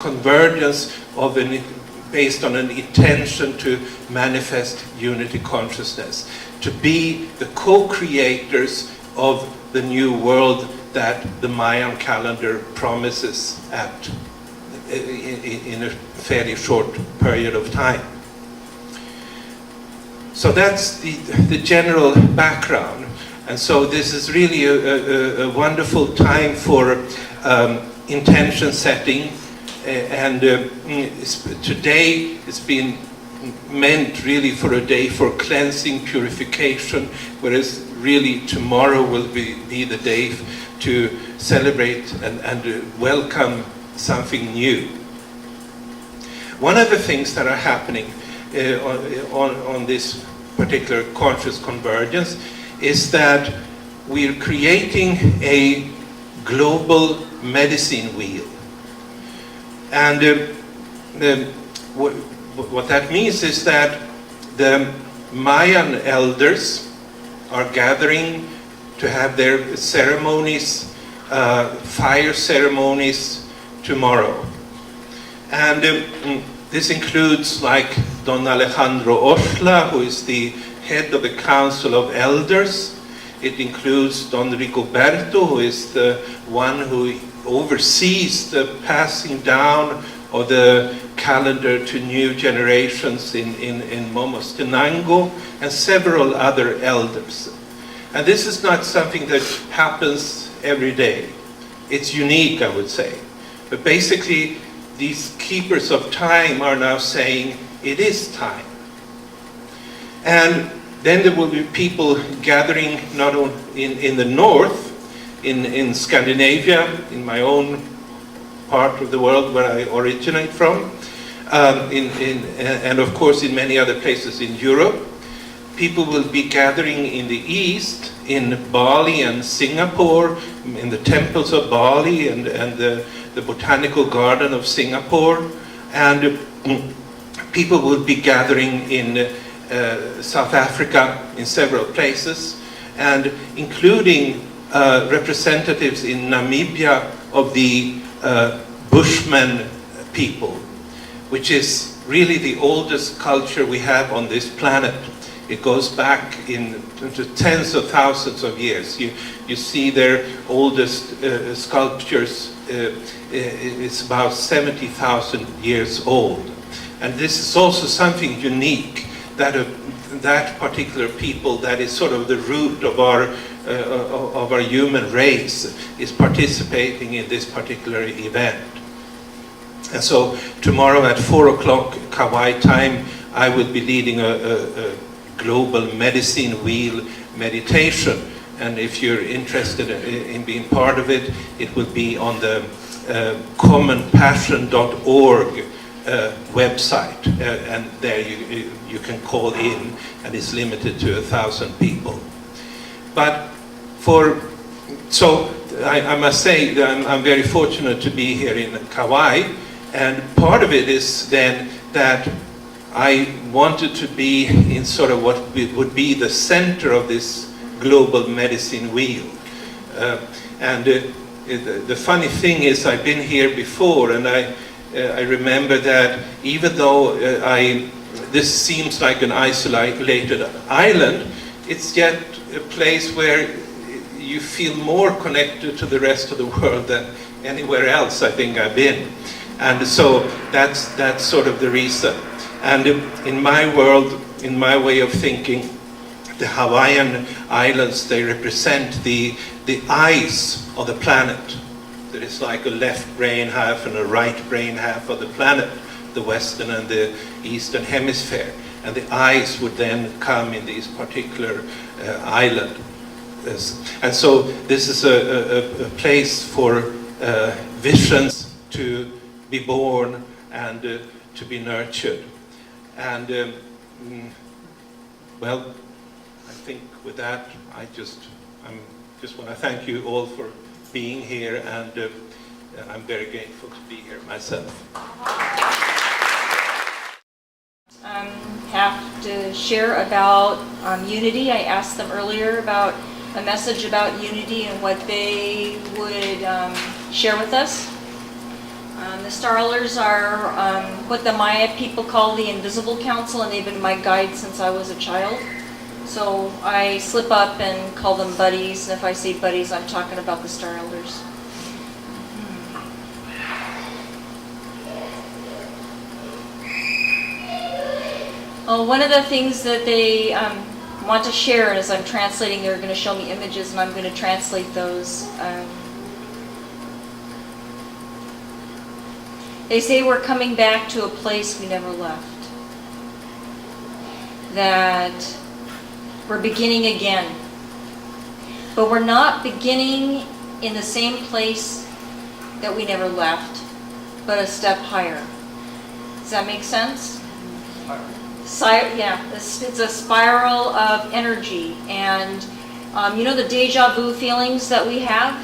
convergence of based on an intention to manifest unity consciousness, to be the co-creators of the new world that the Mayan calendar promises in a fairly short period of time. So that's the general background. And so this is really a wonderful time for intention setting. And today it's been meant really for a day for cleansing, purification, whereas really tomorrow will be the day to celebrate and welcome something new. One of the things that are happening on this particular conscious convergence is that we're creating a global medicine wheel. And what that means is that the Mayan elders are gathering to have their ceremonies, fire ceremonies tomorrow. And this includes like Don Alejandro Oxla, who is the head of the Council of Elders. It includes Don Rigoberto, who is the one who oversees the passing down of the calendar to new generations in Momostenango, and several other elders. And this is not something that happens every day. It's unique, I would say. But basically, these keepers of time are now saying, it is time. And then there will be people gathering not only in the north, in Scandinavia, in my own part of the world where I originate from, and of course in many other places in Europe. People will be gathering in the east, in Bali and Singapore, in the temples of Bali and the botanical garden of Singapore, and people will be gathering in South Africa in several places, and including representatives in Namibia of the Bushmen people, which is really the oldest culture we have on this planet. It goes back into tens of thousands of years. You see their oldest sculptures, it's about 70,000 years old. And this is also something unique, that particular people that is sort of the root of our human race is participating in this particular event. And so tomorrow at 4 o'clock Kauai time, I will be leading a global medicine wheel meditation. And if you're interested in being part of it, it will be on the commonpassion.org website, and there you can call in, and it's limited to 1,000 people. But I must say that I'm very fortunate to be here in Kauai, and part of it is then that I wanted to be in sort of what would be the center of this global medicine wheel. The funny thing is, I've been here before, and I remember that even though this seems like an isolated island, it's yet a place where you feel more connected to the rest of the world than anywhere else I think I've been. And so that's sort of the reason. And in my world, in my way of thinking, the Hawaiian Islands, they represent the eyes of the planet. There is like a left brain half and a right brain half of the planet, the western and the eastern hemisphere. And the eyes would then come in these particular island. And so this is a place for visions to be born and to be nurtured. And well, I think with that, I just want to thank you all for being here, and I'm very grateful to be here myself. Have to share about unity. I asked them earlier about a message about unity and what they would share with us. The Star Elders are what the Maya people call the Invisible Council, and they've been my guide since I was a child. So I slip up and call them buddies, and if I say buddies, I'm talking about the Star Elders. One of the things that they want to share, and as I'm translating, they're going to show me images, and I'm going to translate those. They say we're coming back to a place we never left. That we're beginning again. But we're not beginning in the same place that we never left, but a step higher. Does that make sense? Yeah, it's a spiral of energy. And you know the deja vu feelings that we have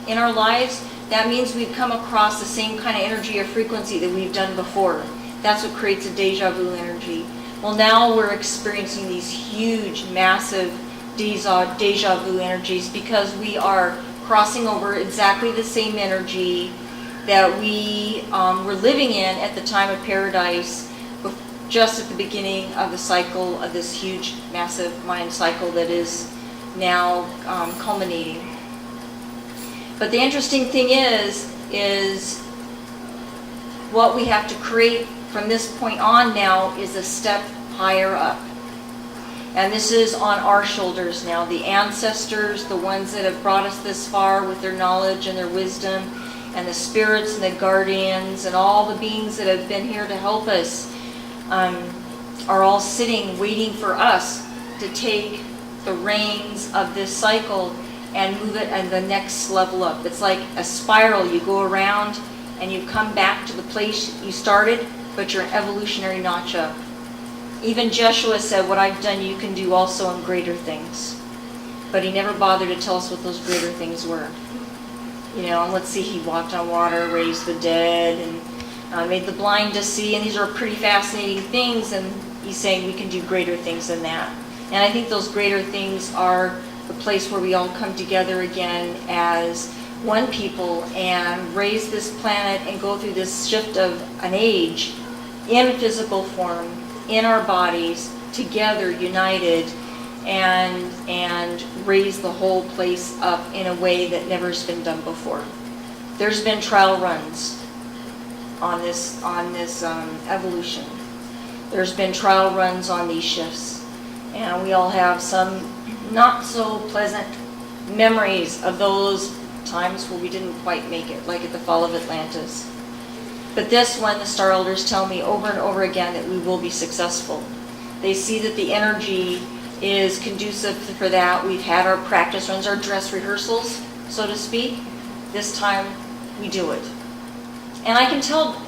in our lives? That means we've come across the same kind of energy or frequency that we've done before. That's what creates a deja vu energy. Well, now we're experiencing these huge, massive deja vu energies because we are crossing over exactly the same energy that we were living in at the time of paradise, just at the beginning of the cycle of this huge, massive mind cycle that is now culminating. But the interesting thing is what we have to create from this point on now is a step higher up. And this is on our shoulders now. The ancestors, the ones that have brought us this far with their knowledge and their wisdom, and the spirits and the guardians and all the beings that have been here to help us are all sitting waiting for us to take the reins of this cycle and move it and the next level up. It's like a spiral. You go around and you come back to the place you started, but you're an evolutionary notch up. Even Joshua said, what I've done you can do also in greater things. But he never bothered to tell us what those greater things were. You know, and let's see, he walked on water, raised the dead, and made the blind to see, and these are pretty fascinating things, and he's saying we can do greater things than that. And I think those greater things are the place where we all come together again as one people and raise this planet and go through this shift of an age in physical form, in our bodies, together, united, and raise the whole place up in a way that never has been done before. There's been trial runs on this evolution. There's been trial runs on these shifts, and we all have some not so pleasant memories of those times where we didn't quite make it, like at the fall of Atlantis. But this one, the Star Elders tell me over and over again that we will be successful. They see that the energy is conducive for that. We've had our practice runs, our dress rehearsals, so to speak. This time we do it. And I can tell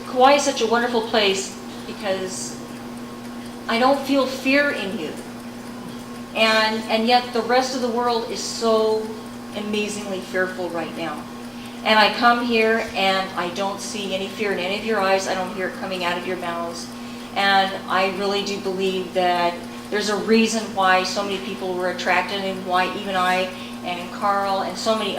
Kauai is such a wonderful place because I don't feel fear in you. And yet the rest of the world is so amazingly fearful right now. And I come here and I don't see any fear in any of your eyes. I don't hear it coming out of your mouths. And I really do believe that there's a reason why so many people were attracted, and why even I and Carl and so many